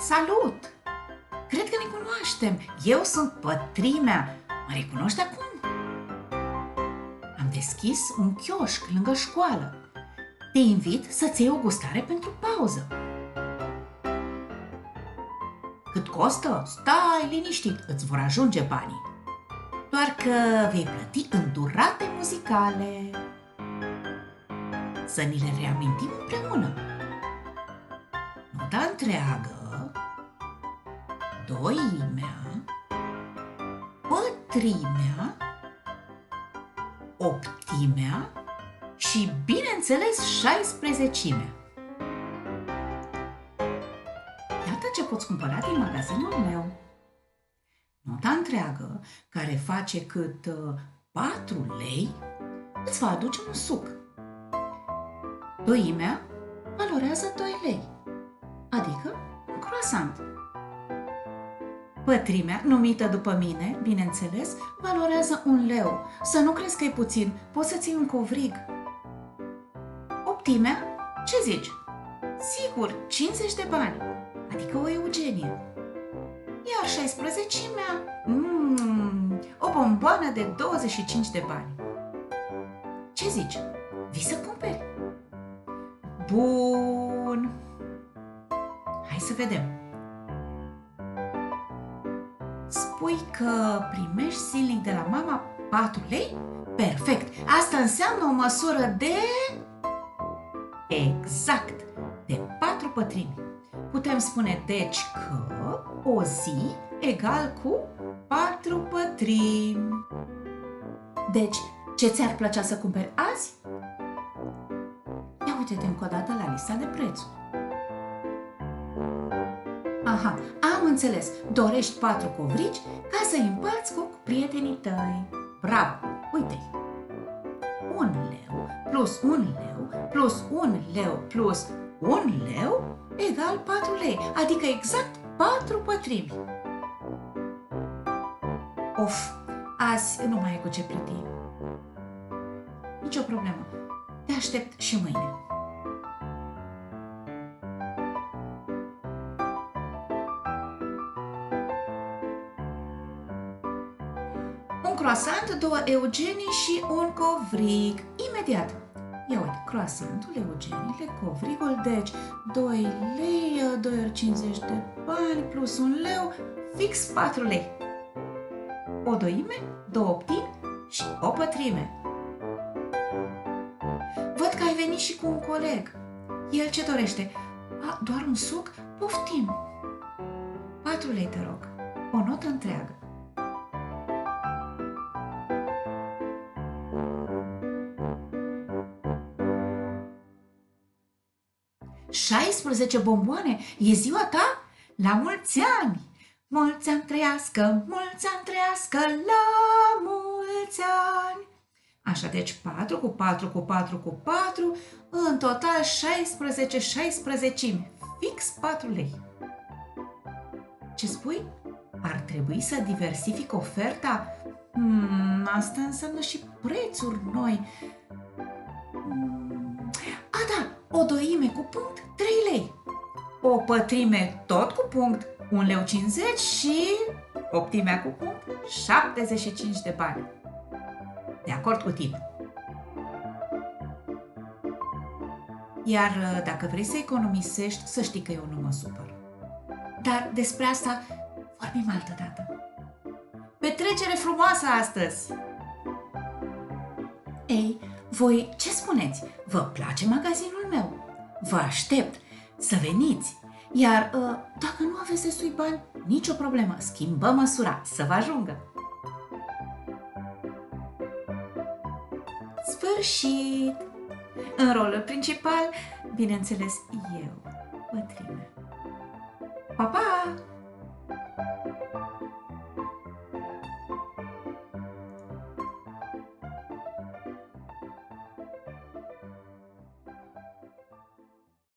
Salut! Cred că ne cunoaștem. Eu sunt Pătrimea. Mă recunoști acum? Am deschis un chioșc lângă școală. Te invit să-ți iei o gustare pentru pauză. Cât costă? Stai liniștit, îți vor ajunge banii. Doar că vei plăti în durate muzicale. Să ni le reamintim împreună. Nota întreagă, doimea, pătrimea, optimea și, bineînțeles, 16-imea. Iată ce poți cumpăra din magazinul meu. Nota întreagă, care face cât 4 lei, îți va aduce un suc. Doimea valorează 2 lei, adică un croissant. Pătrimea, numită după mine, bineînțeles, valorează 1 leu. Să nu crezi că e puțin, poți să ții un covrig. Optimea, ce zici? Sigur, 50 de bani, adică o eugenie. Iar 16-imea, o bomboană de 25 de bani. Ce zici? Vii să cumperi? Bun! Hai să vedem. Spui că primești zilnic de la mama 4 lei? Perfect! Asta înseamnă o măsură de... Exact! De 4 pătrimi. Putem spune deci că o zi egal cu 4 pătrimi. Deci, ce ți-ar plăcea să cumperi azi? Ia uite-te încă o dată la lista de prețuri. Aha, am înțeles. Dorești 4 covrigi ca să-i împarți cu prietenii tăi. Bravo! Uite! 1 leu plus 1 leu plus 1 leu plus 1 leu egal 4 lei, adică exact 4 pătrimi. Of, azi nu mai e cu ce plăti. Nici o problemă. Te aștept și mâine. Un croissant, 2 eugenii și un covrig. Imediat. Ia uite, croissantul, eugeniile, covrigul, deci 2 lei, 2 ori 50 de bani plus 1 leu, fix 4 lei. O doime, 2 optimi și o pătrime. Văd că ai venit și cu un coleg. El ce dorește? Doar un suc? Poftim! 4 lei, te rog. O notă întreagă. ...16 bomboane? E ziua ta? La mulți ani! Mulți ani trăiască, mulți ani trăiască, la mulți ani! Așa, deci 4 cu 4 cu 4 cu 4, în total 16, 16-imi, fix 4 lei. Ce spui? Ar trebui să diversific oferta? Asta înseamnă și prețuri noi. Da, o doime cu punct, 3 lei. O pătrime tot cu punct, 1 leu 50 și optimea cu punct, 75 de bani. De acord cu tine. Iar dacă vrei să economisești, să știi că eu nu mă supăr. Dar despre asta vorbim altă dată. Petrecere frumoasă astăzi! Ei, voi ce spuneți? Vă place magazinul meu? Vă aștept să veniți! Iar dacă nu aveți destui bani, nicio problemă, schimbăm măsura să vă ajungă! Sfârșit! În rolul principal, bineînțeles, eu, Pătrimea. Pa, pa!